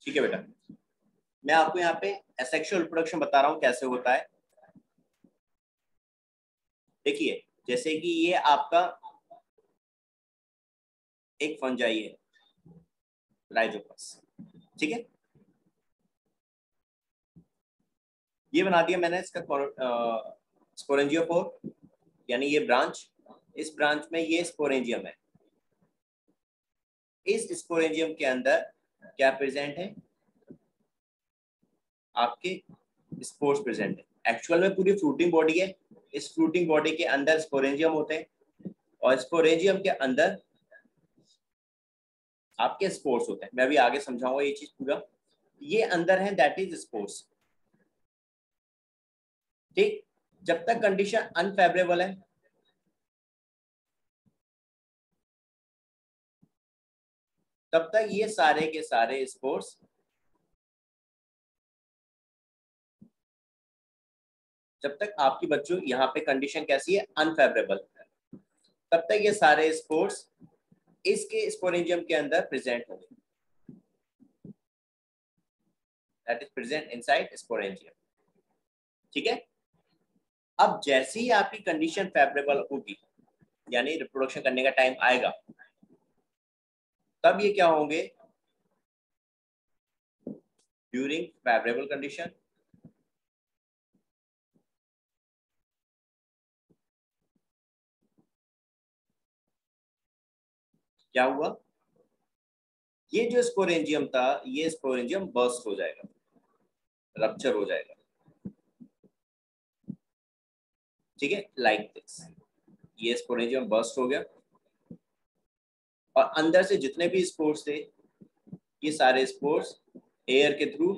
ठीक है बेटा, मैं आपको यहाँ पे एसेक्सुअल रिप्रोडक्शन बता रहा हूँ कैसे होता है। देखिए जैसे कि ये आपका एक फंजाई है राइजोपस, ठीक है। ये बना दिया मैंने इसका स्पोरेंजियोफोर, यानी ये ब्रांच, इस ब्रांच में ये स्पोरेंजियम है। इस स्पोरेंजियम के अंदर क्या प्रेजेंट है, आपके स्पोर्स प्रेजेंट है। एक्चुअल में पूरी फ्रूटिंग बॉडी है, इस फ्रूटिंग बॉडी के अंदर स्पोरेंजियम होते हैं और स्पोरेंजियम के अंदर आपके स्पोर्स होते हैं। मैं अभी आगे समझाऊंगा ये चीज पूरा। ये अंदर है, दैट इज स्पोर्स, ठीक। जब तक कंडीशन अनफेवरेबल है तब तक ये सारे के सारे स्पोर्स, जब तक आपकी बच्चों यहाँ पे कंडीशन कैसी है, अनफेवरेबल, तब तक ये सारे स्पोर्स इसके स्पोरेंजियम के अंदर प्रेजेंट होंगे, that is present inside sporangium, ठीक है। अब जैसे ही आपकी कंडीशन फेवरेबल होगी, यानी रिप्रोडक्शन करने का टाइम आएगा, तब ये क्या होंगे, ड्यूरिंग फेवरेबल कंडीशन क्या हुआ, ये जो स्पोरेंजियम था, ये स्पोरेंजियम बर्स्ट हो जाएगा, रप्चर हो जाएगा, ठीक है, लाइक दिस। ये स्पोरेंजियम बर्स्ट हो गया और अंदर से जितने भी स्पोर्स थे, ये सारे स्पोर्स एयर के थ्रू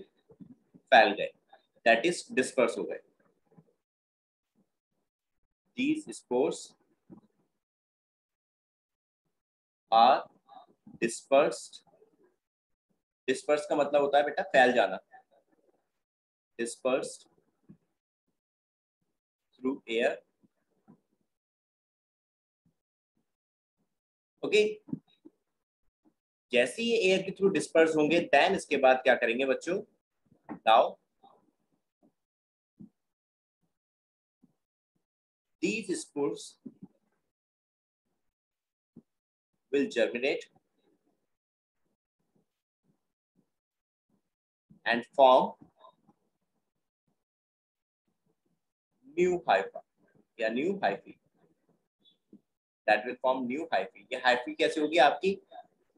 फैल गए, दैट इज डिस्पर्स हो गए। These spores are dispersed. Disperse का मतलब होता है बेटा फैल जाना, dispersed through air, ओके। जैसे ये एयर के थ्रू डिस्पर्स होंगे, देन इसके बाद क्या करेंगे बच्चों, now these spores will germinate and form new hypha या new hyphae, that will form new hyphae। ये hyphae कैसे होगी आपकी,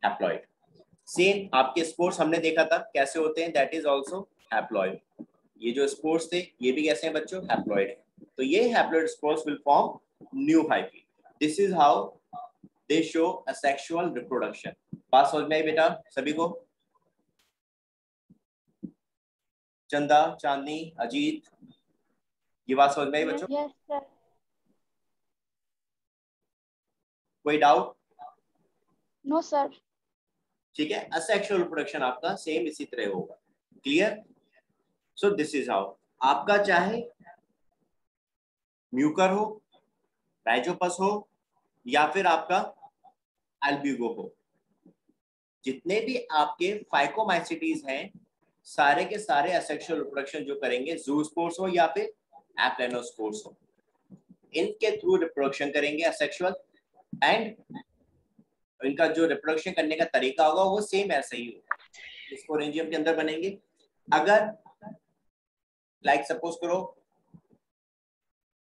हैप्लॉइड। सेम आपके स्पोर्स हमने देखा था कैसे होते हैं, दैट इज आल्सो हैप्लॉइड। ये जो स्पोर्स थे ये भी कैसे हैं बच्चों, हैप्लॉइड है। तो ये haploid spores will form new hyphae। This is how they show asexual reproduction. बात समझ में आई बेटा सभी को? चंदा, चांदनी, अजीत, ये बात समझ में आई बच्चों? Yes sir. कोई डाउट? No sir. ठीक है, असेक्सुअल रिप्रोडक्शन आपका सेम इसी तरह होगा। Clear? So this is how आपका चाहे म्यूकर हो, राइजोपस हो या फिर आपका एल्ब्यूगो हो, जितने भी आपके फाइकोमाइसिटीज हैं सारे के सारे असेक्सुअल रिप्रोडक्शन जो करेंगे, जूस्पोर्स हो या फिर एप्लेनोस्पोर्स हो, इनके थ्रू रिप्रोडक्शन करेंगे असेक्सुअल। एंड इनका जो रिप्रोडक्शन करने का तरीका होगा वो सेम ऐसा ही होगा, स्पोरेंजियम के अंदर बनेंगे। अगर लाइक सपोज करो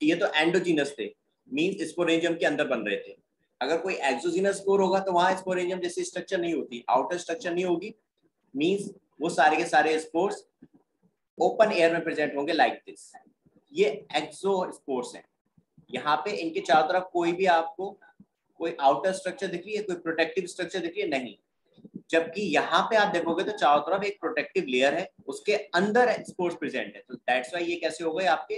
ये तो एंडोजीनस थे, मींस स्पोरेंजियम के अंदर बन रहे थे। अगर कोई एक्सोजीनस स्पोर होगा तो वहां स्पोरेंजियम जैसी स्ट्रक्चर नहीं होती, आउटर स्ट्रक्चर नहीं होगी, मींस वो सारे के सारे स्पोर्स ओपन एयर में प्रेजेंट होंगे लाइक दिस। ये एक्सो स्पोर्स हैं। यहाँ पे इनके चारों तरफ कोई भी आपको कोई आउटर स्ट्रक्चर दिख रही है, कोई प्रोटेक्टिव स्ट्रक्चर दिख रही है, नहीं। जबकि यहाँ पे आप देखोगे तो चारों तरफ एक प्रोटेक्टिव लेयर है, उसके अंदर स्पोर्स प्रेजेंट है। तो दैट्स व्हाई ये कैसे हो गए आपके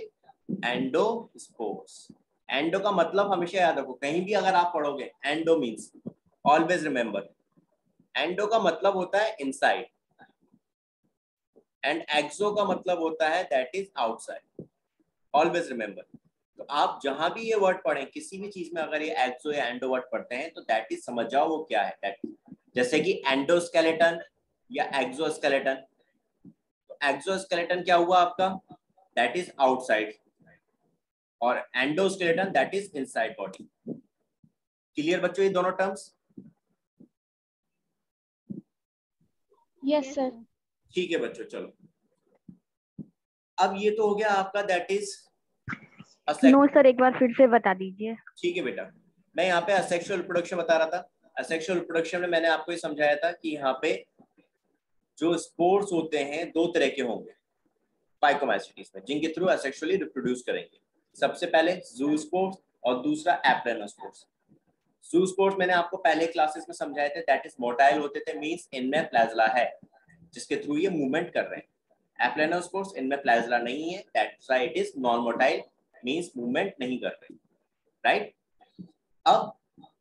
एंडोस्पोर्स। एंडो का मतलब हमेशा याद रखो, कहीं भी अगर आप पढ़ोगे endo means, always remember, endo का मतलब होता है इनसाइड एंड एक्सो का मतलब होता है that is outside, always remember. तो आप जहां भी ये वर्ड पढ़ें, किसी भी चीज में अगर ये एक्सो या एंडो वर्ड पढ़ते हैं तो दैट इज समझ जाओ वो क्या है। दैट जैसे कि एंडोस्केलेटन, या एक्सोस्केलेटन। तो एक्सोस्केलेटन क्या हुआ आपका, दैट इज आउटसाइड, और endoskeleton that is inside body. Clear बच्चों ये दोनों टर्म्स? Yes sir. ठीक है बच्चों, चलो अब ये तो हो गया आपका दैट इज नो सर, एक बार फिर से बता दीजिए। ठीक है बेटा, मैं यहाँ पे असेक्सुअल रिप्रोडक्शन बता रहा था। असेक्सुअल रिप्रोडक्शन में मैंने आपको ये समझाया था कि यहाँ पे जो स्पोर्स होते हैं दो तरह के होंगे फाइकोमाइसीटीज में, जिनके थ्रू असेक्सुअली रिप्रोड्यूस करेंगे। सबसे पहले ज़ूस्पोर्स और दूसरा एप्लेनोस्पोर्स। ज़ूस्पोर्स मैंने आपको पहले क्लासेस में समझाए थे, दैट इज मोटाइल होते थे, मींस इनमें प्लाज्मा है जिसके थ्रू ये मूवमेंट कर रहे हैं। एप्लेनोस्पोर्स इनमें प्लाज्मा नहीं है, that's why it is non motile, means movement नहीं कर रहे, राइट। अब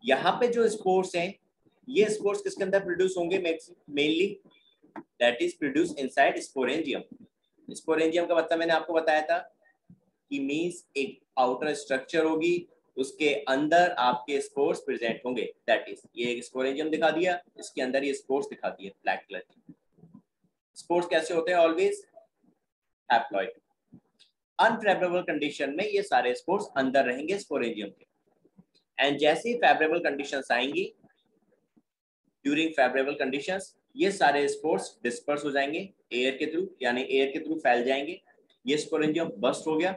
यहाँ पे जो स्पोर्स हैं, ये स्पोर्स किसके अंदर प्रोड्यूस होंगे mainly, that is produce inside sporangium. Sporangium का मतलब मैंने आपको बताया था कि मींस एक आउटर स्ट्रक्चर होगी, उसके अंदर आपके स्पोर्स प्रेजेंट होंगे, दैट इज ये एक स्पोरेंजियम दिखा दिया, इसके अंदर ये स्पोर्स दिखा दिए ब्लैक कलर की। स्पोर्स कैसे होते हैं, ऑलवेज हैप्लॉइड। अनफेवरेबल कंडीशन में ये सारे स्पोर्स अंदर रहेंगे स्पोरेंजियम के, एंड जैसे ही फेवरेबल कंडीशंस आएंगी, ड्यूरिंग फेवरेबल कंडीशंस ये सारे स्पोर्स डिस्पर्स हो जाएंगे एयर के थ्रू, यानी एयर के थ्रू फैल जाएंगे। ये स्पोरेंजियम बस्ट हो गया,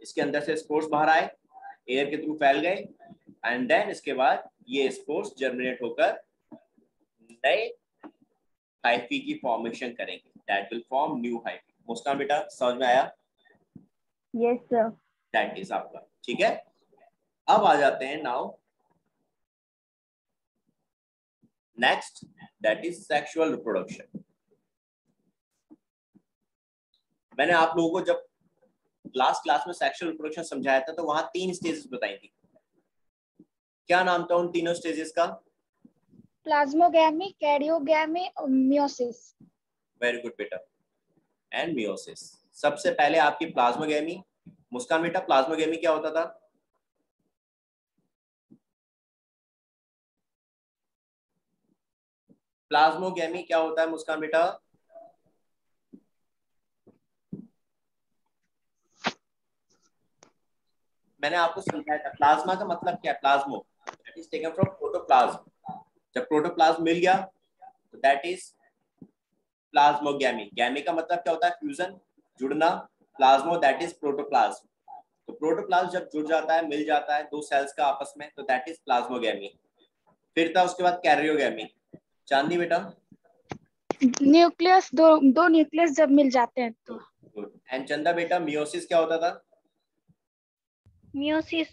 इसके अंदर से स्पोर्स बाहर आए, एयर के थ्रू फैल गए, एंड देन इसके बाद ये स्पोर्स जर्मिनेट होकर नए हाइफी की फॉर्मेशन करेंगे, that will form new hyphae. Muskan बेटा समझ में आया? Yes sir. दैट इज आपका, ठीक है। अब आ जाते हैं now next, that is sexual reproduction. मैंने आप लोगों को जब क्लास में सेक्सुअल रिप्रोडक्शन समझाया था तो वहां 3 स्टेजेस बताई थी। क्या नाम था उन तीनों स्टेजेस का? प्लाज्मोगैमी, कैरियोगैमी और मियोसिस। वेरी गुड बेटा, एंड मियोसिस। सबसे पहले आपकी प्लाज्मोगैमी। मुस्कान बेटा प्लाज्मोगैमी क्या होता था? प्लाज्मोगैमी क्या होता है मुस्कान बेटा? मैंने आपको समझाया था प्लाज्मा का मतलब क्या है, plasmo that is taken from protoplasm. जब प्रोटोप्लाज्म मिल गया तो दैट इज प्लाज्मोगैमी। गैमी का मतलब क्या होता है, फ्यूजन, जुड़ना। प्लाज्मो दैट इज प्रोटोप्लाज्म। तो प्रोटोप्लाज्म जब जुड़ जाता है, मिल जाता है दो सेल्स का आपस में, तो दैट इज प्लाज्मोगैमी। फिर था उसके बाद कैरियोगैमी। चांदनी बेटा? न्यूक्लियस, दो न्यूक्लियस जब मिल जाते हैं तो। गुड। एंड चंदा बेटा मियोसिस क्या होता था? मियोसिस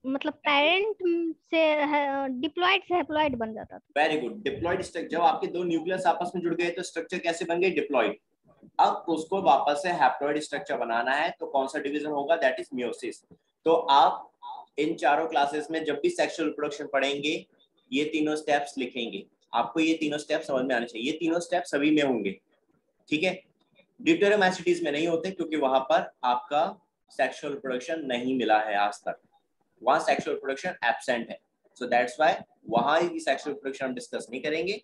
मतलब पेरेंट से डिप्लॉइड से हैप्लॉइड बन जाता था। Very good, diploid structure. जब आपके दो न्यूक्लियस आपस में जुड़ गए तो स्ट्रक्चर कैसे बन गई, डिप्लॉइड। अब उसको वापस से हैप्लॉइड स्ट्रक्चर बनाना है तो कौन सा डिवीजन होगा, दैट इज मियोसिस। तो आप इन चारों क्लासेस में जब भी सेक्सुअल रिप्रोडक्शन पढ़ेंगे ये तीनों स्टेप्स लिखेंगे, आपको ये तीनों स्टेप्स समझ में आने चाहिए। ये तीनों स्टेप्स सभी में होंगे, ठीक है। ड्यूटेरोमैस्टिटीज में नहीं होते क्योंकि वहां पर आपका सेक्सुअल रिप्रोडक्शन नहीं मिला है आज तक, वहां सेक्सुअल रिप्रोडक्शन एब्सेंट है। सो दैट्स व्हाई वहां ही सेक्सुअल रिप्रोडक्शन हम डिस्कस नहीं करेंगे।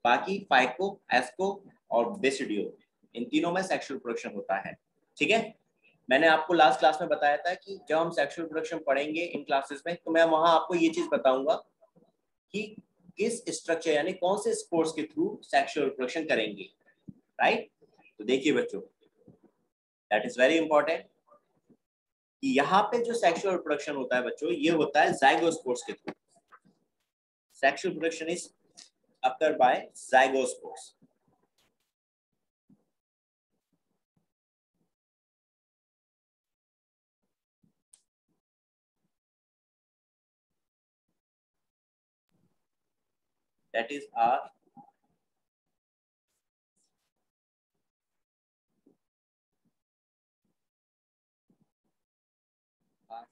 बाकी फाइको, एस्को और बेसिडियो, इन तीनों में सेक्सुअल रिप्रोडक्शन होता है, ठीक है। मैंने आपको लास्ट क्लास में बताया था कि जब हम सेक्सुअल रिप्रोडक्शन पढ़ेंगे इन क्लासेस में तो मैं वहां आपको ये चीज बताऊंगा कि किस स्ट्रक्चर यानी कौन से स्पोर्स के थ्रू सेक्सुअल रिप्रोडक्शन करेंगे, राइट। तो देखिए बच्चों, दैट इज वेरी इंपॉर्टेंट कि यहाँ पे जो सेक्सुअल रिप्रोडक्शन होता है बच्चों, ये होता है ज़ाइगोस्पोर्स के through. Sexual reproduction is occur by zygospores. That is are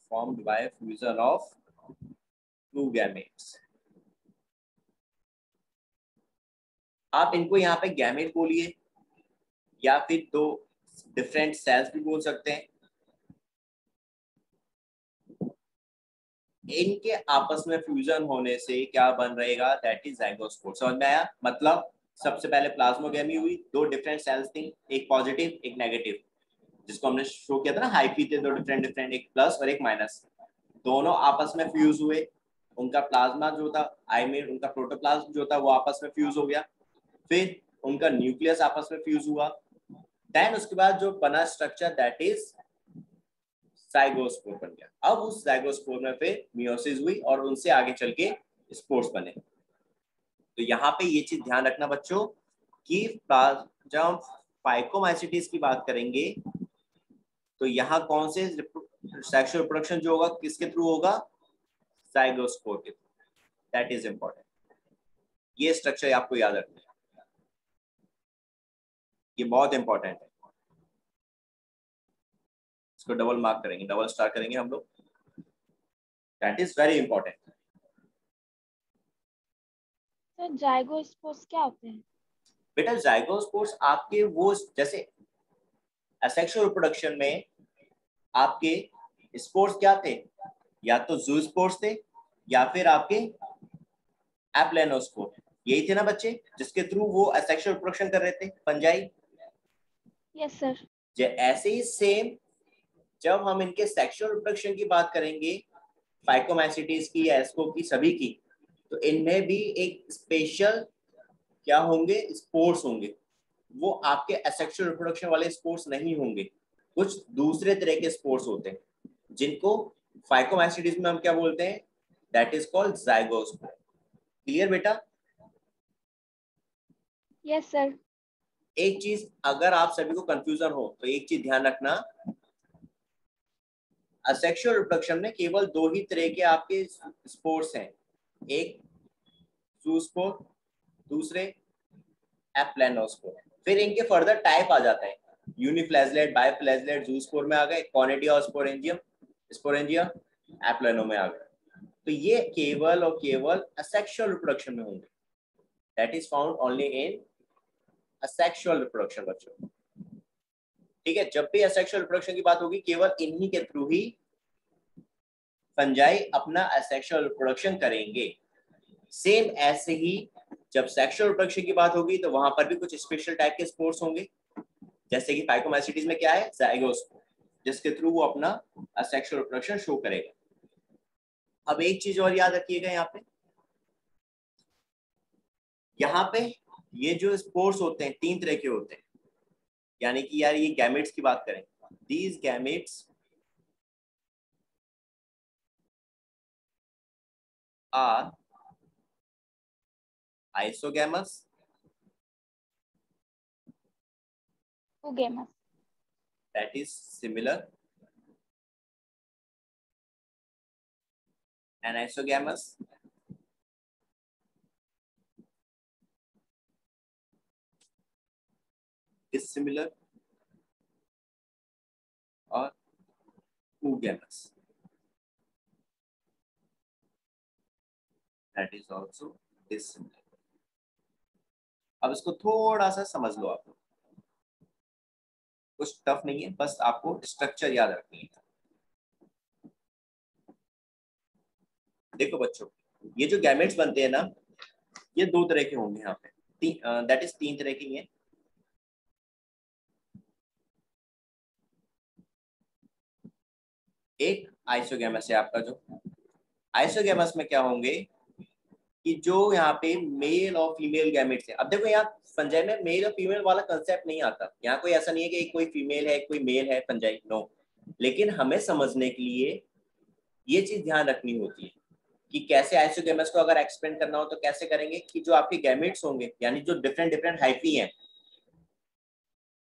formed by fusion of two gametes. आप इनको यहाँ पे गैमेट बोलिए या फिर दो डिफरेंट सेल्स भी बोल सकते हैं। इनके आपस में फ्यूजन होने से क्या बन रहेगा, दैट इज जाइगोस्पोर। समझ में आया? मतलब सबसे पहले प्लाज्मोगेमी हुई, दो डिफरेंट सेल्स थी, एक पॉजिटिव एक नेगेटिव, जिसको हमने शो किया था ना, हाइफी थे दो डिफरेंट डिफरेंट, एक प्लस और एक माइनस। दोनों आपस में फ्यूज हुए, उनका प्लाज्मा जो था, आई मीन उनका प्रोटोप्लाज्म जो था वो आपस में फ्यूज हो गया, फिर उनका न्यूक्लियस आपस में फ्यूज हुआ, देन उसके बाद जो बना स्ट्रक्चर दैट इज जाइगोस्पोर बन गया। अब उस जाइगोस्पोर में फिर मियोसिस हुई और उनसे आगे चल के स्पोर्स बने। तो यहाँ पे ये चीज ध्यान रखना बच्चों कि जब हम फाइकोमाइसीटीज की बात करेंगे तो यहाँ कौन से सेक्सुअल रिप्रोडक्शन जो होगा किसके थ्रू होगा, जाइगोस्पोर के थ्रू। दैट इज इंपॉर्टेंट, ये स्ट्रक्चर आपको याद रखना है, ये बहुत इंपॉर्टेंट है। इसको डबल मार्क करेंगे, डबल स्टार करेंगे हम लोग, that is very important. Sir zygospores क्या होते हैं? बेटा जाइगोस्पोर्स आपके वो, जैसे असेक्सुअल रिप्रोडक्शन में आपके स्पोर्स क्या थे, या तो ज़ूस्पोर्स थे या फिर आपके एप्लेनोस्पोर, यही थे ना बच्चे, जिसके थ्रू वो असेक्सुअल रिप्रोडक्शन कर रहे थे फंजाई। Yes sir. ऐसे ही सेम जब हम इनके सेक्सुअल रिप्रोडक्शन की बात करेंगे, फाइकोमाइसीटीज की या एस्को की, सभी की, तो इनमें भी एक स्पेशल क्या होंगे, स्पोर्स होंगे। वो आपके असेक्सुअल रिप्रोडक्शन वाले स्पोर्स नहीं होंगे, कुछ दूसरे तरह के स्पोर्स होते हैं जिनको फाइकोमाइसीटीज में हम क्या बोलते हैं, that is called zygospore. Clear बेटा? Yes sir. एक चीज अगर आप सभी को कंफ्यूजन हो तो एक चीज ध्यान रखना, असेक्सुअल रिप्रोडक्शन में केवल दो ही तरह के आपके स्पोर्स हैं, एक ज़ूस्पोर, दूसरे एप्लेनोस्पोर। फिर इनके फर्दर टाइप आ जाते हैं, यूनिफ्लैजलेट, बाइफ्लैजलेट, ज़ूस्पोर में आ गए, कॉर्नेडिया, स्पोरेंजियम, स्पोरेंजिया, एप्लेनो में आ गए। तो ये केवल और केवल असेक्सुअल रिप्रोडक्शन में होंगे, that is found only in asexual reproduction बच्चों। ठीक है, जब भी असेक्सुअल रिप्रोडक्शन की बात होगी केवल इन्हीं के थ्रू ही फंजाई अपना असेक्सुअल रिप्रोडक्शन करेंगे। सेम ऐसे ही जब सेक्सुअल रिप्रोडक्शन की बात होगी तो वहां पर भी कुछ स्पेशल टाइप के स्पोर्स होंगे, जैसे कि फाइकोमाइसीटीज में क्या है, जाइगोस्पोर, जिसके थ्रू वो अपना असेक्सुअल रिप्रोडक्शन शो करेगा। अब एक चीज और याद रखिएगा, यहाँ पे ये जो स्पोर्स होते हैं तीन तरह के होते हैं, यानी कि यार ये गैमेट्स की बात करें, these gametes are isogamous, oogamous, that is similar, anisogamy dissimilar और oogamous, that is also dissimilar। अब इसको थोड़ा सा समझ लो आप, कुछ टफ नहीं है, बस आपको स्ट्रक्चर याद रखनी है। देखो बच्चों, ये जो गैमेट्स बनते हैं ना, ये दो तरह के होंगे यहाँ पे, दैट इज तीन तरह के हैं। एक आइसोगैमस है आपका, जो आइसोगैमस में क्या होंगे कि जो यहाँ पे मेल और फीमेल गैमेट्स हैं। अब देखो यहाँ फंजाई में मेल और फीमेल वाला कंसेप्ट नहीं आता, यहाँ कोई ऐसा नहीं है कि कोई फीमेल है कोई मेल है फंजाई, नो। लेकिन हमें समझने के लिए ये चीज ध्यान रखनी होती है कि कैसे आइसोगैमस को अगर एक्सपेंड करना हो तो कैसे करेंगे, कि जो आपके गैमेट्स होंगे यानी जो डिफरेंट डिफरेंट हाइफी हैं,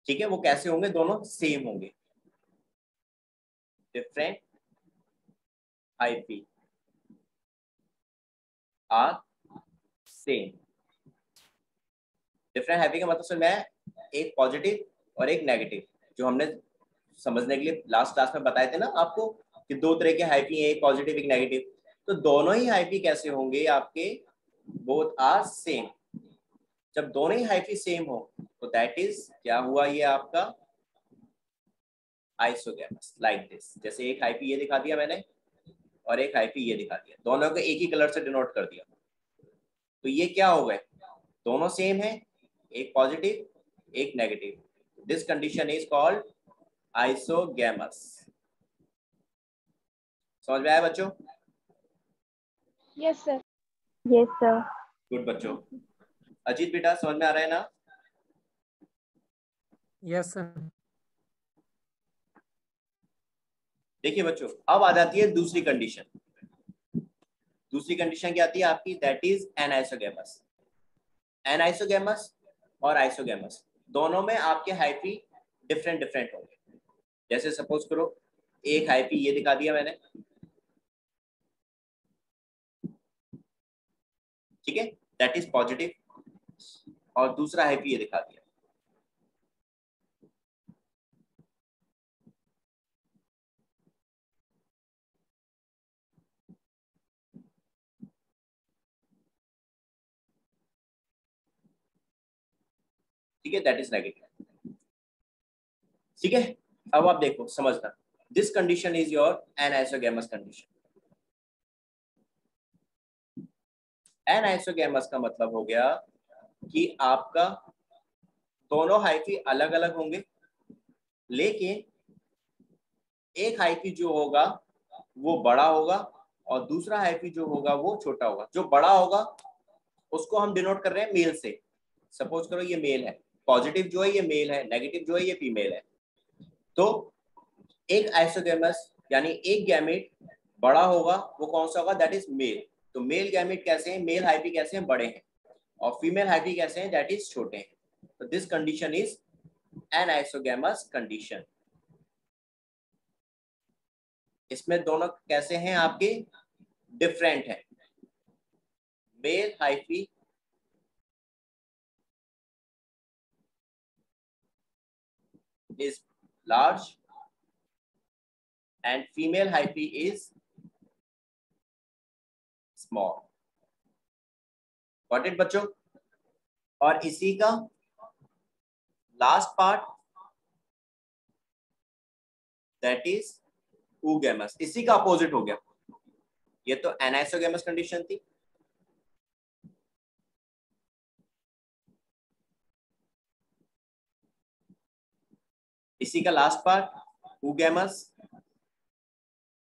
ठीक है, वो कैसे होंगे, दोनों सेम होंगे, different hyphae are same. Different hyphae का मतलब समझ में, एक पॉजिटिव और एक नेगेटिव, जो हमने समझने के लिए लास्ट क्लास में बताए थे ना आपको कि दो तरह के हाइफी हैं, एक पॉजिटिव एक नेगेटिव। तो दोनों ही हाइफी कैसे होंगे आपके, बोथ आर सेम। जब दोनों ही हाइफी सेम हो तो दैट इज क्या हुआ, ये आपका आइसोगैमस, लाइक दिस। जैसे एक हाइफी ये दिखा दिया मैंने और एक हाइफी ये दिखा दिया, दोनों को एक ही कलर से डिनोट कर दिया, तो ये क्या हो गए, दोनों सेम है, एक पॉजिटिव एक negative. This condition is called isogamous. समझ में आया बच्चों? Yes sir. Yes sir. Good बच्चों. अजीत बेटा समझ में आ रहा है ना? Yes sir. देखिए बच्चों, अब आ जाती है दूसरी कंडीशन. दूसरी कंडीशन क्या आती है आपकी, दैट इज एनाइसोगैमस. एनाइसोगैमस और आइसोगैमस दोनों में आपके हाइफी डिफरेंट डिफरेंट होंगे. जैसे सपोज करो एक हाइफी ये दिखा दिया मैंने, ठीक है, दैट इज पॉजिटिव, और दूसरा हाइफी ये दिखा दिया. ठीक है, दैट इज नेगेटिव. ठीक है, अब आप देखो समझना, this condition is your anisogamous condition. Anisogamous का मतलब हो गया कि आपका दोनों हाइफी अलग अलग होंगे, लेकिन एक हाइफी जो होगा वो बड़ा होगा और दूसरा हाइफी जो होगा वो छोटा होगा. जो बड़ा होगा उसको हम डिनोट कर रहे हैं मेल से. सपोज करो ये मेल है, पॉजिटिव जो है ये मेल है, नेगेटिव जो है ये फीमेल है. तो एक आइसोगैमस यानी एक गैमेट बड़ा होगा, वो कौन सा होगा, दैट इज मेल. तो मेल गैमेट कैसे हैं, मेल हाइफी कैसे हैं, बड़े हैं, और फीमेल हाइफी कैसे हैं, दैट इज छोटे हैं. तो this condition is an isogamous condition. इसमें दोनों कैसे हैं आपके, डिफरेंट हैं. Male hyphae is large and female hyphae is small. Got it बच्चों? और इसी का last part that is oogamous. इसी का अपोजिट हो गया. ये तो एनाइसोगैमस कंडीशन थी, इसी का लास्ट पार्ट oogamous.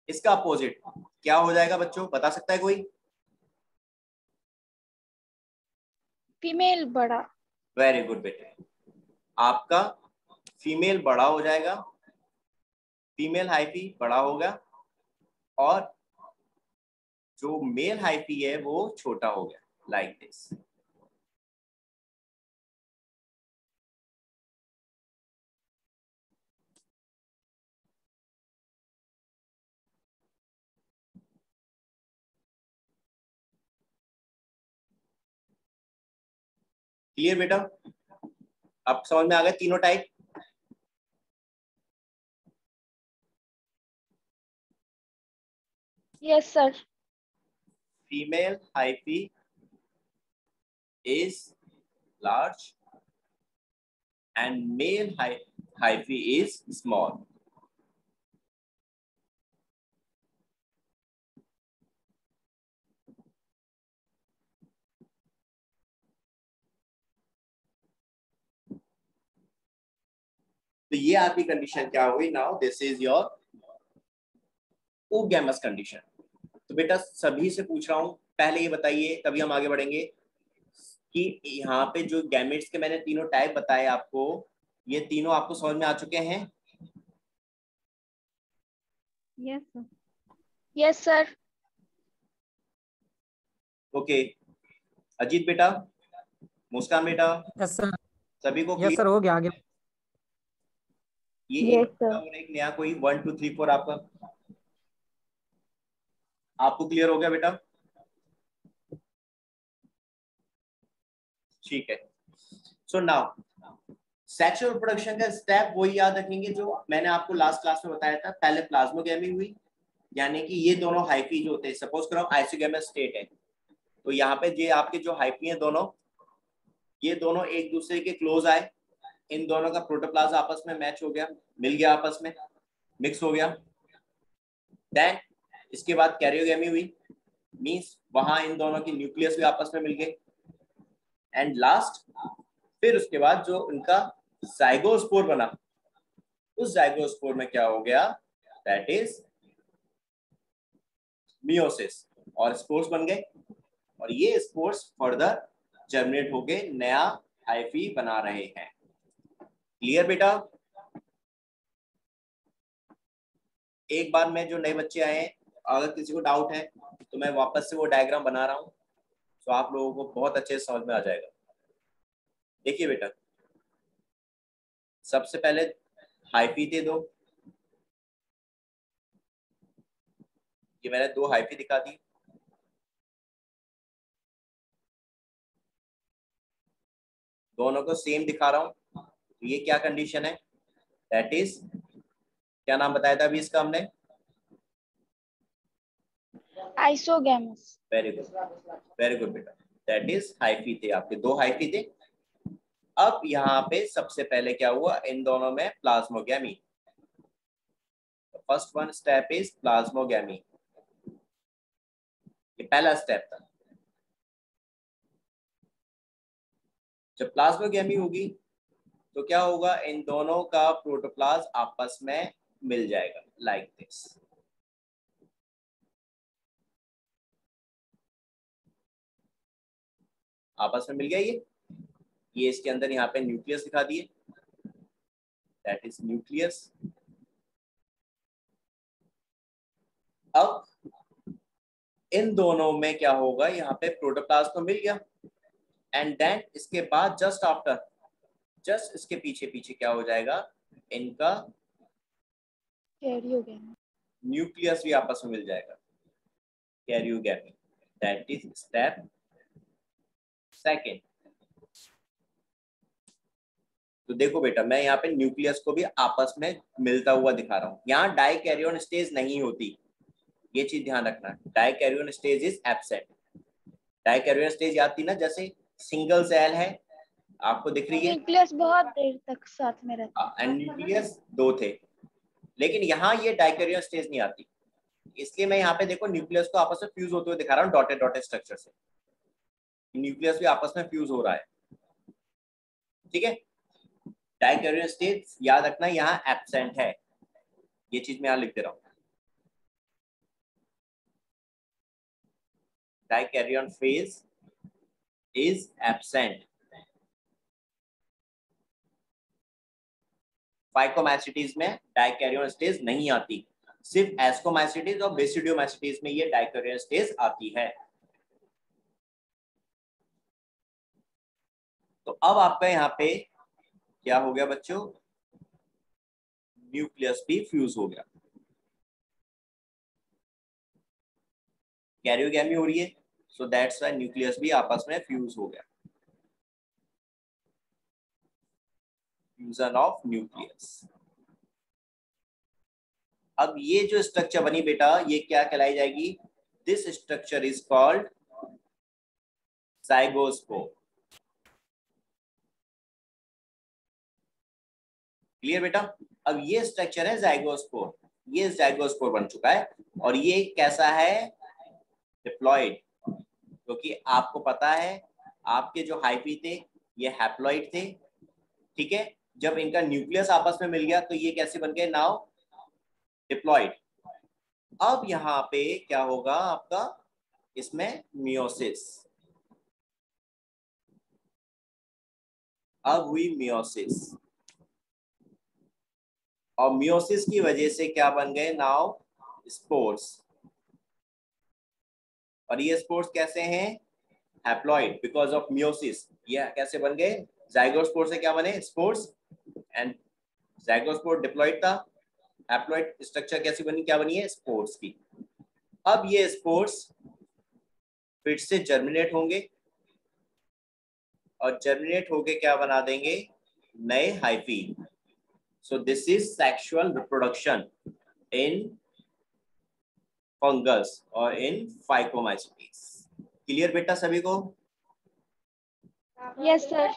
इसका अपोजिट क्या हो जाएगा बच्चों, बता सकता है कोई? फीमेल बड़ा. वेरी गुड बेटे, आपका फीमेल बड़ा हो जाएगा, फीमेल हाइफी बड़ा होगा, और जो मेल हाइफी है वो छोटा हो गया, लाइक दिस. क्लियर बेटा? अब समझ में आ गए तीनों type? Yes sir. Female hyphae is large and male hyphae is small. तो ये आपकी कंडीशन क्या हुई, now this is your oogamous condition. तो बेटा सभी से पूछ रहा हूं, पहले ये बताइए तभी हम आगे बढ़ेंगे, कि यहाँ पे जो गैमेट्स के मैंने तीनों टाइप बताए आपको, ये तीनों आपको समझ में आ चुके हैं? Yes sir. Yes sir. Okay. Ajit बेटा, मुस्कान बेटा, यस सर. सभी को यस क्लियर? सर, हो गया आगे. ये Yes, एक sir. और एक नया कोई 1 2 3 4 आपका, आपको क्लियर हो गया बेटा? ठीक है. सो नाउ सेक्सुअल रिप्रोडक्शन का स्टेप वही याद रखेंगे जो मैंने आपको लास्ट क्लास में बताया था. पहले प्लाज्मोगैमी हुई, यानी कि ये दोनों हाइफी जो होते हैं, सपोज करो आइसोगैमस स्टेट है, तो यहाँ पे ये आपके जो हाइफी हैं दोनों, ये दोनों एक दूसरे के क्लोज आए, इन दोनों का प्रोटोप्लाज्म आपस में मैच हो गया, मिल गया, आपस में मिक्स हो गया. देन इसके बाद कैरियोगेमी हुई, मींस वहां इन दोनों की न्यूक्लियस भी आपस में मिल गए। एंड लास्ट, फिर उसके बाद जो उनका जाइगोस्पोर बना, उस जाइगोस्पोर में क्या हो गया, दैट इज मियोसिस, और स्पोर्स बन गए। और ये स्पोर्स फर्दर जर्मिनेट होके नया हाइफी बना रहे हैं। क्लियर बेटा? एक बार में जो नए बच्चे आए हैं, अगर किसी को डाउट है तो मैं वापस से वो डायग्राम बना रहा हूँ, तो आप लोगों को बहुत अच्छे से समझ में आ जाएगा। देखिए बेटा, सबसे पहले हाइफी थे दो, ये मैंने दो हाइफी दिखा दी। दोनों को सेम दिखा रहा हूँ, तो ये क्या कंडीशन है, दैट इज, क्या नाम बताया था अभी इसका हमने? आइसोगैमस। वेरी गुड बेटा, दैट इज हाइफी थे, आपके दो हाइफी थे। अब यहाँ पे सबसे पहले क्या हुआ, इन दोनों में plasmogamy. First one step is plasmogamy, ये पहला स्टेप था। जब प्लाज्मोगैमी होगी तो क्या होगा, इन दोनों का प्रोटोप्लाज्म आपस में मिल जाएगा, लाइक दिस। आपस में मिल गया ये इसके अंदर यहाँ पे न्यूक्लियस दिखा दिए, दैट इज न्यूक्लियस। अब इन दोनों में क्या होगा, यहाँ पे प्रोटोप्लाज्म तो मिल गया, एंड देन इसके बाद जस्ट आफ्टर, जस्ट इसके पीछे पीछे क्या हो जाएगा, इनका कैरियोगैमी। न्यूक्लियस भी आपस में मिल जाएगा, karyogamy, that is step second. तो देखो बेटा, मैं यहाँ पे न्यूक्लियस को भी आपस में मिलता हुआ दिखा रहा हूँ। यहाँ डाइकैरियन स्टेज नहीं होती, ये चीज ध्यान रखना, dikaryon stage is absent. Dikaryon stage याद थी ना, जैसे सिंगल सेल है, आपको दिख रही है, न्यूक्लियस बहुत देर तक साथ में रहता है। एंड न्यूक्लियस दो थे। लेकिन यहाँ ये डाइकैरियन स्टेज नहीं आती, इसलिए मैं यहाँ पे देखो न्यूक्लियस को आपस में फ्यूज होते हुए दिखा रहा हूँ डॉटेड डॉटेड स्ट्रक्चर से। न्यूक्लियस भी आपस में फ्यूज हो रहा है, ठीक है। डाइकैरियन स्टेज याद रखना यहाँ एब्सेंट है, ये चीज मैं यहाँ लिख दे रहा हूँ। Dikaryon phase is absent. फाइकोमैसिटीज में डाइकैरियन स्टेज नहीं आती, सिर्फ एस्कोमैसिटीज और बेसिडियोमैसिटीज में ये डाइकैरियन स्टेज आती है। तो अब आपका यहाँ पे क्या हो गया बच्चों, न्यूक्लियस भी फ्यूज हो गया, कैरियोगैमी हो रही है, सो दैट्स व्हाई न्यूक्लियस भी आपस में फ्यूज हो गया, फ्यूजन ऑफ न्यूक्लियस। अब ये जो स्ट्रक्चर बनी बेटा, ये क्या कहलाई जाएगी, this structure is called zygospore. Clear बेटा? अब ये स्ट्रक्चर है जाइगोस्पोर, ये जाइगोस्पोर बन चुका है, और ये कैसा है, डिप्लॉइड, क्योंकि आपको पता है आपके जो हाइफी थे ये हैप्लॉइड थे, ठीक है। जब इनका न्यूक्लियस आपस में मिल गया तो ये कैसे बन गए, नाउ डिप्लॉइड। अब यहाँ पे क्या होगा आपका, इसमें मियोसिस, अब हुई मियोसिस, और मियोसिस की वजह से क्या बन गए, नाउ स्पोर्स। और ये स्पोर्स कैसे हैं, हैप्लॉइड, बिकॉज ऑफ मियोसिस। ये कैसे बन गए, जाइगोस्पोर से क्या बने, स्पोर्स, एंड जाइगोस्पोर डिप्लॉइड था, हैप्लॉइड स्ट्रक्चर कैसी बनी, क्या बनी है, स्पोर्स की। अब ये स्पोर्स फिर से जर्मिनेट होंगे, और जर्मिनेट होके क्या बना देंगे, नए hyphae. So this is sexual reproduction in fungus और इन फाइकोमाइसिटीज। क्लियर बेटा सभी को? Yes sir.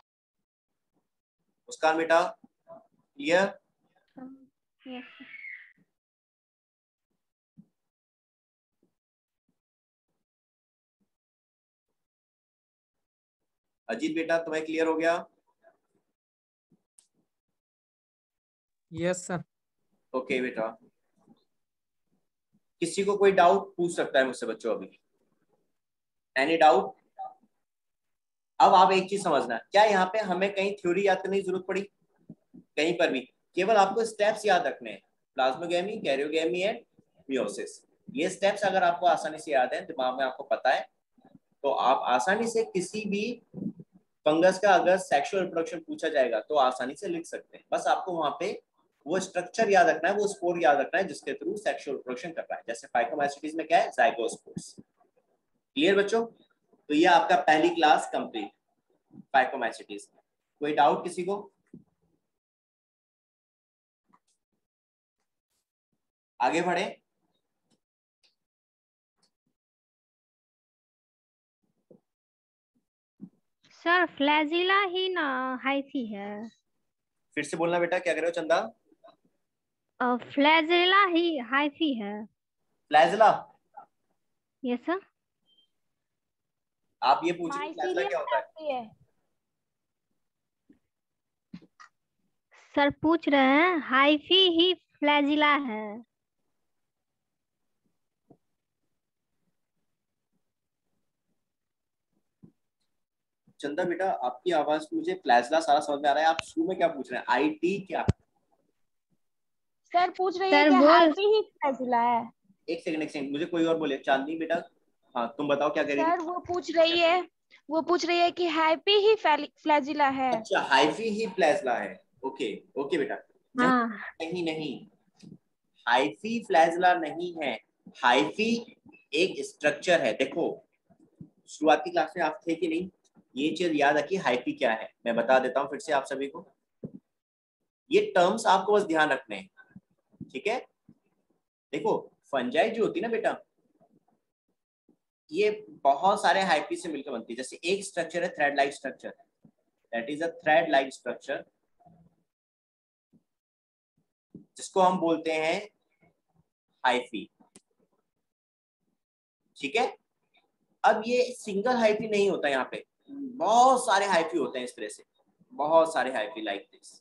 मुस्कान बेटा क्लियर? Yes. अजीत बेटा तुम्हें क्लियर हो गया? Yes sir. ओके बेटा, किसी को कोई डाउट पूछ सकता है मुझसे बच्चों अभी? Any doubt? अब आप एक चीज समझना, क्या यहाँ पे हमें कहीं थ्योरी याद करने की जरूरत पड़ी? कहीं पर भी, केवल आपको स्टेप्स याद रखने हैं, प्लाज्मोगेमी, कैरियोगेमी एंड मियोसिस। ये स्टेप्स अगर आपको आसानी से याद है, दिमाग में आपको पता है, तो आप आसानी से किसी भी फंगस का अगर सेक्सुअल रिप्रोडक्शन पूछा जाएगा तो आसानी से लिख सकते हैं। बस आपको वहां पे वो स्ट्रक्चर याद रखना है, वो स्पोर याद रखना है जिसके थ्रू सेक्सुअल रिप्रोडक्शन कर रहा है। जैसे फाइकोमाइसीटीज में क्या है, जाइगोस्पोर्स। क्लियर बच्चों? तो ये आपका पहली क्लास कंप्लीट, फाइकोमाइसीटीज। कोई डाउट किसी को? आगे बढ़े। सर फ्लैजिला ही ना हाइफी है। फिर से बोलना बेटा, क्या कर रहे हो चंदा? फ्लैजिला ही हाइफी है। फ्लैजिला? Yes sir. आप ये पूछ रहे हो फ्लैजिला क्या होता है? सर पूछ रहे हैं हाइफी ही फ्लैजिला है। चंदा बेटा, आपकी आवाज मुझे फ्लैजिला सारा समझ में आ रहा है, आप शुरू में क्या पूछ रहे हैं? आईटी क्या? सर पूछ रही है सर कि बोल हाइफी ही फ्लैजिला है। एक सेकंड, मुझे कोई और बोले। चांदनी बेटा, हाँ तुम बताओ क्या कह रही सर थी? वो पूछ रही है कि हाइफी ही फ्लैजिला है। अच्छा, हाइफी ही फ्लैजिला है। ओके ओके बेटा। हाँ। नहीं नहीं, हाइफी फ्लैजिला नहीं है। हाइफी एक स्ट्रक्चर है। देखो, शुरुआती क्लास में आप थे कि नहीं, ये चीज याद रखिए, हाइफी क्या है मैं बता देता हूँ फिर से आप सभी को। ये टर्म्स आपको बस ध्यान रखने हैं, ठीक है? देखो, फंजाई जो होती है ना बेटा, ये बहुत सारे हाइफी से मिलकर बनती है। जैसे एक स्ट्रक्चर है thread like structure, that is a thread like structure, जिसको हम बोलते हैं हाइफी, ठीक है? अब ये सिंगल हाइफी नहीं होता, यहाँ पे बहुत सारे हाइफी होते हैं। इस तरह से बहुत सारे हाइफी लाइक दिस,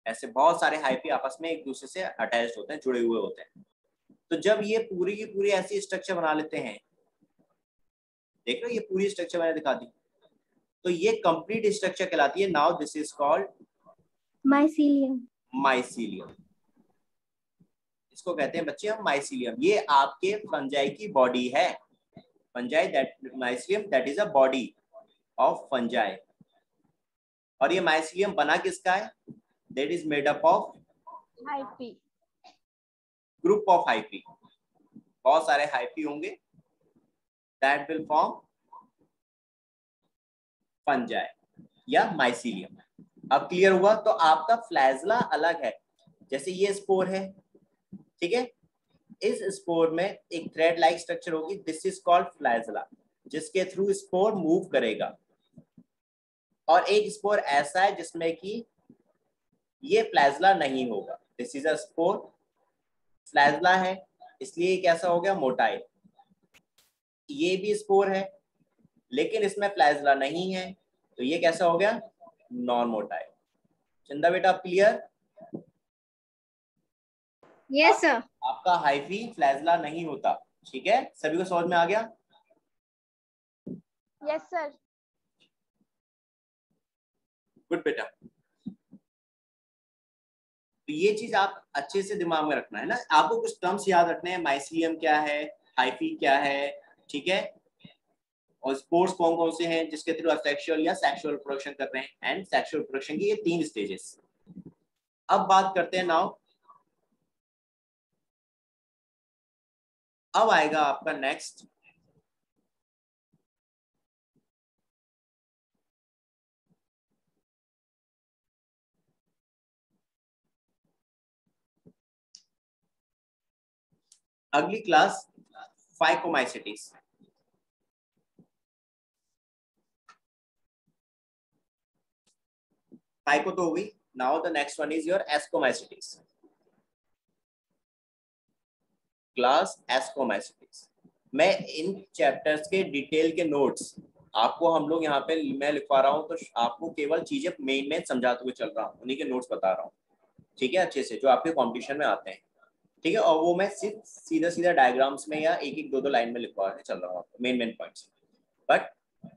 ऐसे बहुत सारे हाइफी आपस में एक दूसरे से अटैच्ड होते हैं, जुड़े हुए होते हैं। तो जब ये पूरी की पूरी ऐसी स्ट्रक्चर बना लेते हैं, देख रहे हो ये पूरी स्ट्रक्चर मैंने दिखा दी, तो ये कंप्लीट स्ट्रक्चर कहलाती है। Now this is called mycelium. Mycelium. इसको कहते हैं बच्चे हम माइसीलियम। ये आपके फंजाई की बॉडी है। Fungi that mycelium that is a body of fungi. और ये माइसीलियम बना किसका है? That is made up of hyphae. Group of hyphae. बहुत सारे हाइफी होंगे, दैट विल फॉर्म फंजाई या माइसीलियम। अब क्लियर हुआ? तो आपका फ्लैजिला अलग है। जैसे ये स्पोर है, ठीक है? इस स्पोर में एक थ्रेड लाइक स्ट्रक्चर होगी, दिस इज कॉल्ड फ्लैजिला, जिसके थ्रू स्पोर मूव करेगा। और एक स्पोर ऐसा है जिसमें कि ये फ्लैजिला नहीं होगा, this is a spore. Flagella है इसलिए कैसा हो गया, मोटाई। ये भी स्पोर है लेकिन इसमें फ्लैजिला नहीं है, तो ये कैसा हो गया, नॉन मोटाई। चंदा बेटा आप क्लियर? Yes sir. आपका हाइफी फ्लैजिला नहीं होता, ठीक है? सभी को समझ में आ गया? Yes sir. गुड बेटा। तो ये चीज आप अच्छे से दिमाग में रखना है ना, आपको कुछ टर्म्स याद रखने हैं। माइसीलियम क्या है, हाइफी क्या है, ठीक है? और स्पोर्स कौन कौन से हैं जिसके थ्रू असेक्सुअल या सेक्सुअल रिप्रोडक्शन कर रहे हैं, एंड सेक्सुअल रिप्रोडक्शन की ये 3 स्टेजेस। अब बात करते हैं नाउ, अब आएगा आपका नेक्स्ट अगली क्लास, फाइकोमाइसीटीज। फाइको तो होगी, now the next one is your ascomycetes. Class ascomycetes. मैं इन चैप्टर्स के डिटेल के नोट्स आपको हम लोग यहाँ पे मैं लिखवा रहा हूँ तो आपको केवल चीजें मेन समझाते हुए चल रहा हूँ, उन्हीं के नोट्स बता रहा हूँ, ठीक है, अच्छे से, जो आपके कॉम्पिटिशन में आते हैं, ठीक है। और वो मैं सिर्फ सीधा डायग्राम्स में या एक दो लाइन में लिखवाने चल रहा हूँ मेन पॉइंट्स। बट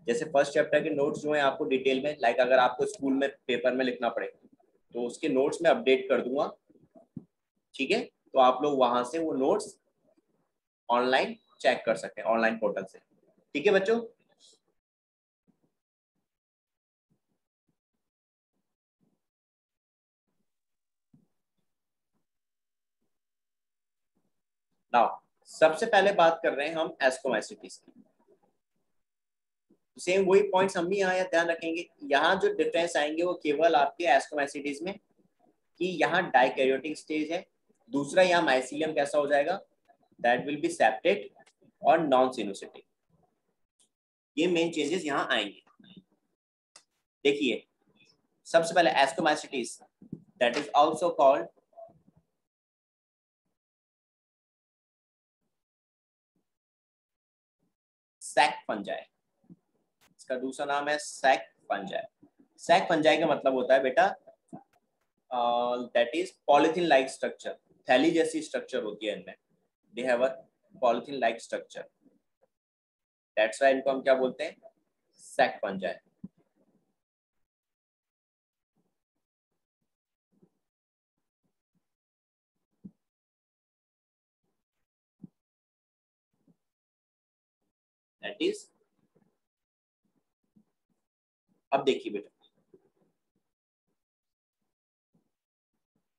जैसे फर्स्ट चैप्टर के नोट्स जो है आपको डिटेल में, लाइक अगर आपको स्कूल में पेपर में लिखना पड़े तो उसके नोट्स में अपडेट कर दूंगा, ठीक है। तो आप लोग वहां से वो नोट्स ऑनलाइन चेक कर सकते हैं ऑनलाइन पोर्टल से, ठीक है बच्चों। नाउ सबसे पहले बात कर रहे हैं हम एस्कोमाइसिटीज की। सेम वही पॉइंट्स हम भी यहाँ ध्यान रखेंगे। यहाँ जो डिफरेंस आएंगे वो केवल आपके एस्कोमाइसिटीज में, कि यहाँ डाइकैरियोटिक स्टेज है, दूसरा यहाँ माइसीलियम कैसा हो जाएगा, दैट विल बी सेप्टेट और नॉन सिनोसिटिक। ये मेन चेंजेस यहाँ आएंगे। देखिए सबसे पहले ascomycetes, that is also called sac fungi. इसका दूसरा नाम है सैक फंजाई। सैक फंजाई का मतलब होता है बेटा that is polythene like structure, थैली जैसी स्ट्रक्चर होती है इनमें, they have a polythene like structure, that's why इनको हम क्या बोलते हैं, सैक फंजाई। दैट इज, अब देखिए बेटा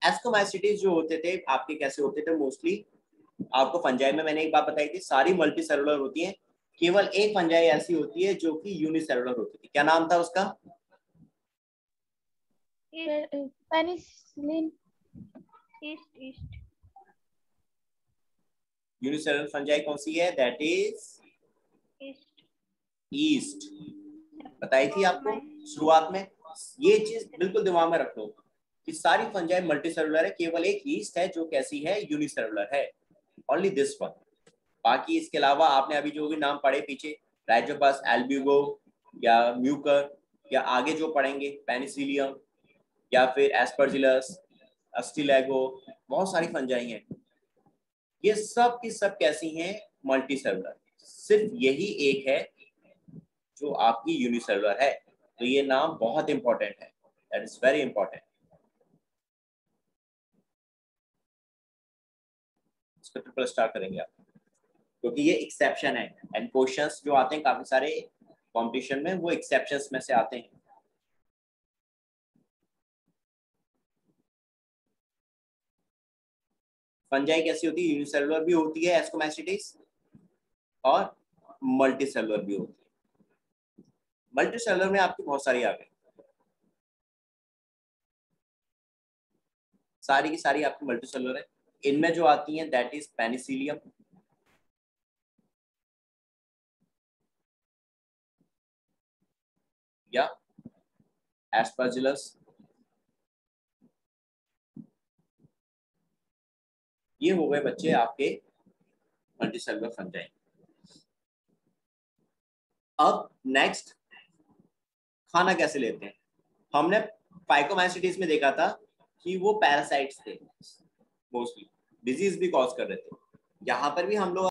एस्कोमाइसिटीज जो होते थे आपके कैसे होते थे, मोस्टली आपको फंजाई में मैंने एक बात बताई थी, सारी मल्टी सेलुलर होती है, केवल एक फंजाई ऐसी होती है जो कि यूनिसेलुलर होती थी। क्या नाम था उसका, पेनिसिलिन। ईस्ट। यूनिसेलुलर फंजाई कौन सी है, दैट इज ईस्ट। बताई थी आपको शुरुआत में। ये चीज बिल्कुल दिमाग में रख लो कि सारी फंजाई मल्टी सेलुलर है, केवल एक ईस्ट है जो कैसी है, यूनिसेलुलर है, ओनली दिस वन। बाकी इसके अलावा आपने अभी जो भी नाम पढ़े पीछे, राइजोपस, एल्ब्यूगो या म्यूकर, या आगे जो पढ़ेंगे पेनिसिलियम या फिर एस्परजिलस, अस्टिलैगो, बहुत सारी फंजाई हैं, ये सब की सब कैसी हैं, मल्टी सेलुलर। सिर्फ यही एक है जो आपकी यूनिसेलुलर है। तो ये नाम बहुत इंपॉर्टेंट है, दैट इज वेरी इंपॉर्टेंट। इसको ट्रिपल स्टार करेंगे आप, क्योंकि ये एक्सेप्शन है, एंड क्वेश्चंस जो आते हैं काफी सारे कंपटीशन में वो एक्सेप्शंस में से आते हैं। फंजाई कैसी होती है, यूनिसेलुलर भी होती है एस्कोमाइसिटीज, और मल्टी सेलुलर भी होती है। मल्टी सेलुलर में आपकी बहुत सारी आ गई, सारी की सारी आपकी मल्टी सेलुलर है। इनमें जो आती हैं दैट इज पेनिसिलियम, या एस्परजिलस, ये हो गए बच्चे आपके मल्टीसेलुलर फंजाई। अब नेक्स्ट खाना कैसे लेते हैं, हमने फाइकोमाइसिटीज में देखा था कि वो पैरासाइट्स थे, मोस्टली डिजीज भी कॉज कर रहे थे। यहाँ पर भी हम लोग